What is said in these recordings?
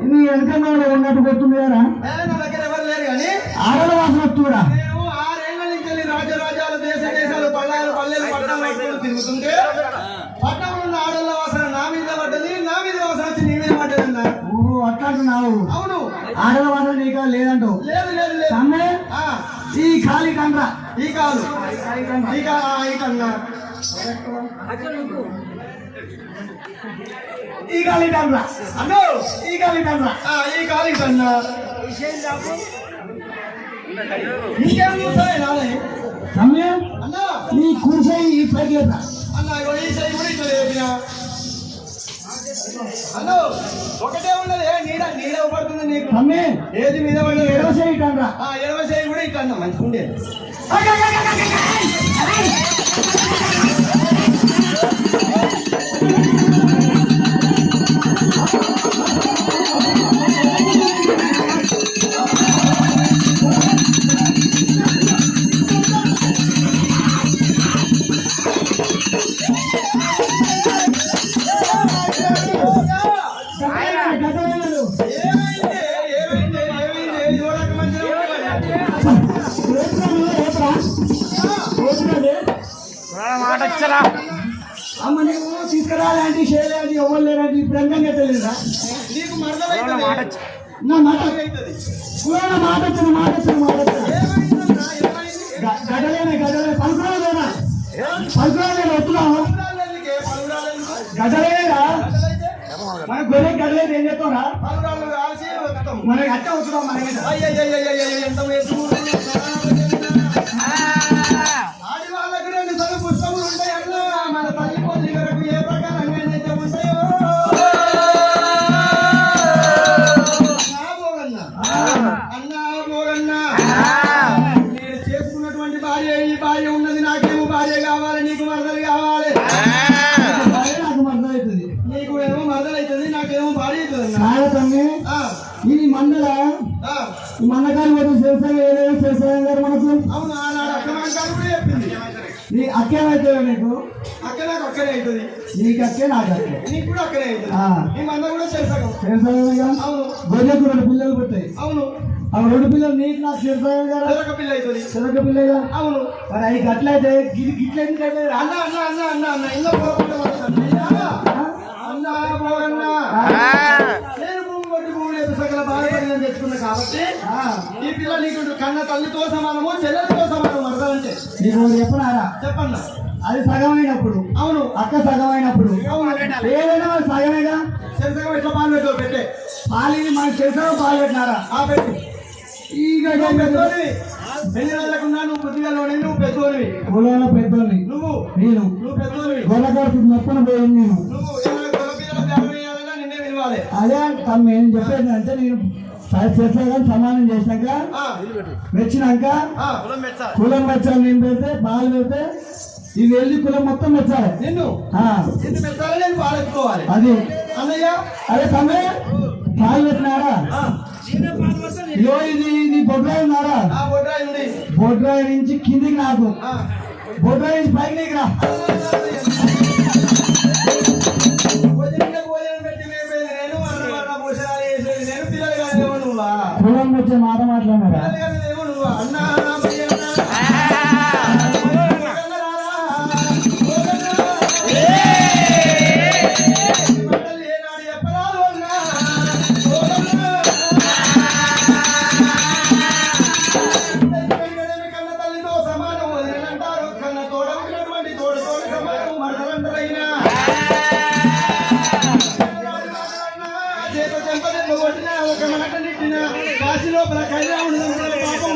ఇది వెనకంగా ఉన్నట్టు కొడుతుంది కదా నా దగ్గర ఎవరు లేరు కానీ ఆడల వాసన వస్తుందా? నేను 6 ఏళ్ల నుంచి వెళ్ళి రాజరాజాలు దేశ దేశాలు పల్లెలు పట్టణాలు పట్టుకుని తిరుగుతుంటే పట్టణంలో ఉన్న ఆడల వాసన నా మీద పడ్డది, నా మీద వాసన వచ్చి నీ మీద పడ్డది అన్న. ఓహో అట్లా అంటున్నావు. అవును, ఆడల వాసన నీకు లేదంటూ లేదు లేదు లేదు అమ్మే ఈ ఖాళీ కండ్రా ఈ కాదు ఈ కన్నా ఈ ఖాళీ కండ్రా అన్నో ఈ ఖాళీ కండ్రా ఈ కాదు కన్నా ఇంకేం చూసాయి నానే అమ్మే అన్న నీ కుర్చీ ఈ పైకి లేపా. అన్న ఈ సైడ్ కూడా ఇట్లా లేపినా అన్నో ఒకటే ఉన్నది నీడ నీడ పడుతుంది నీకు. అమ్మే ఏది మీద పడ్డది ఎడవ చేయి కండ్రా. ఎడవ సైడ్ కూడా ఇట్లా అన్న మంచిగా ఉండేది. అమ్మ నీకు తీసుకురాలంటే చేయలేంటి ఎవరు లేరంటే ఇప్పుడు ఎంతంగా తెలియదా? నీకు మరదలైతుంది నా మాట పురాణ మాట వచ్చిన మాట వచ్చిన మాట గడలేనే గడలే పలుకురాలేనా పలుకురాలేనా వస్తున్నావు గడలేదా మన గొర్రె గడలేదు ఏం చెప్తారా మనకి అట్టే వస్తున్నాం మనకి ఆడివాళ్ళకి 2 సలు పుస్తకములు ఉంటాయి అన్న. మన తల్లి పొంది వరకు ఏ ప్రకారంగా అయితే ఉంటాయో అన్నా పోగన్నా నేను చేసుకున్నటువంటి భార్య ఈ భార్య ఉన్నది. నాకేమో భార్య కావాలి, నీకు మరదలు కావాలి. నాకు మద్దతు అవుతుంది, నీకు ఏమో మరదలు అవుతుంది, నాకేమో భార్య అవుతుంది. తమ్మి ఇది మండల ఈ మండకాలు వరకు చేస్తాను ఏదైనా చేస్తాను గారు మనకు. అవును, ఆనాడు అక్కమాంకాలు కూడా చెప్పింది. నీ అక్కేమైతే నీకు అక్క నాకు అక్కనే అవుతుంది, నీకు అక్కే నాకు అక్కే నీకు కూడా అక్కనే అవుతుంది. నీ మంద కూడా చేసాను. చేస్తాను అవును గొర్రెకు 2 పిల్లలు పుట్టాయి. అవును, ఆ 2 పిల్లలు నీకు నాకు చేస్తాను కదా, చెరక పిల్ల అవుతుంది. చెరక పిల్లగా. అవును, మరి అవి గట్లయితే గిట్ల ఎందుకంటే అన్న అన్న అన్న అన్న అన్న ఇంట్లో అన్న పోగన్నా నేను భూమి కొట్టి భూమి లేదు సకల బాధపడి తెచ్చుకున్నా కాబట్టి ఈ పిల్ల నీకు కన్న తల్లితో సమానము చెల్లెలతో సమానం మరదాలంటే నీకు చెప్పనారా? చెప్పన్నా. అది సగమైనప్పుడు అవును, అక్క సగమైనప్పుడు అవును, ఏదైనా సగమేగా. చెరసగం ఎట్లా పాలు పెట్టావు పెట్టే పాలు మనకు చేసావు పాలు పెట్టినారా? పెట్టు. ఈ పెద్దోని ఎన్ని రోజులకున్నా నువ్వు బుద్ధిగా నువ్వు పెద్దోనివి. కులంలో పెద్దోని నువ్వు నువ్వు పెద్దోనివి. గొల్లగారికి మొత్తం పోయింది నేను. నువ్వు ఏమైనా గొల్ల పిల్లలు త్యాగం చేయాలన్నా నిన్నే వినవాలి. అదే తమ్మి ఏం చెప్పేది అంటే నేను చేసా సమానం చేసినాక మెచ్చినాక కులం మెచ్చాలి. నేను పెడితే పాలు పెడితే ఇది వెళ్ళి కులం మొత్తం మెచ్చాలి. నిన్ను మెచ్చాలి, నేను పాలెత్తుకోవాలి. అది అన్నయ్య అదే తమ్మి పాలు పెట్టినారా? ఇదో ఇది బొడ్రాయి ఉన్నారా? బొడ్రాయి ఉంది. బొడ్రాయి నుంచి కిందికి నాకు, బొడ్రాయి నుంచి పైకి నీకు రా. కులం వచ్చే మాట మాట్లాడినారా? లోపల కైనా పాపం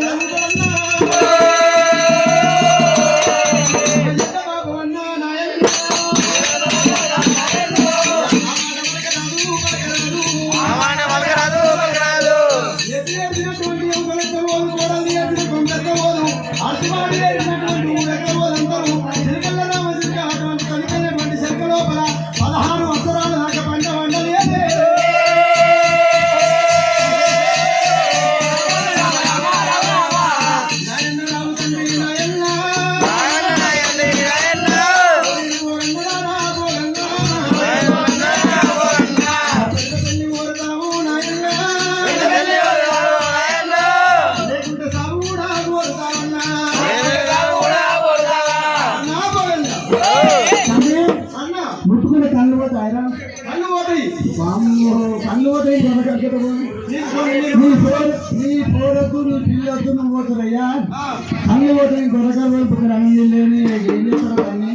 వామ్మో, కళ్ళు పోతాయి కొనకట్ట నీ పోరకు నీ పిల్లొద్దు నువ్వు పోతారయ్యా. కళ్ళు పోతాయి కొనకాలు పోయి అన్నం లేని ఏం చేస్తారు అన్ని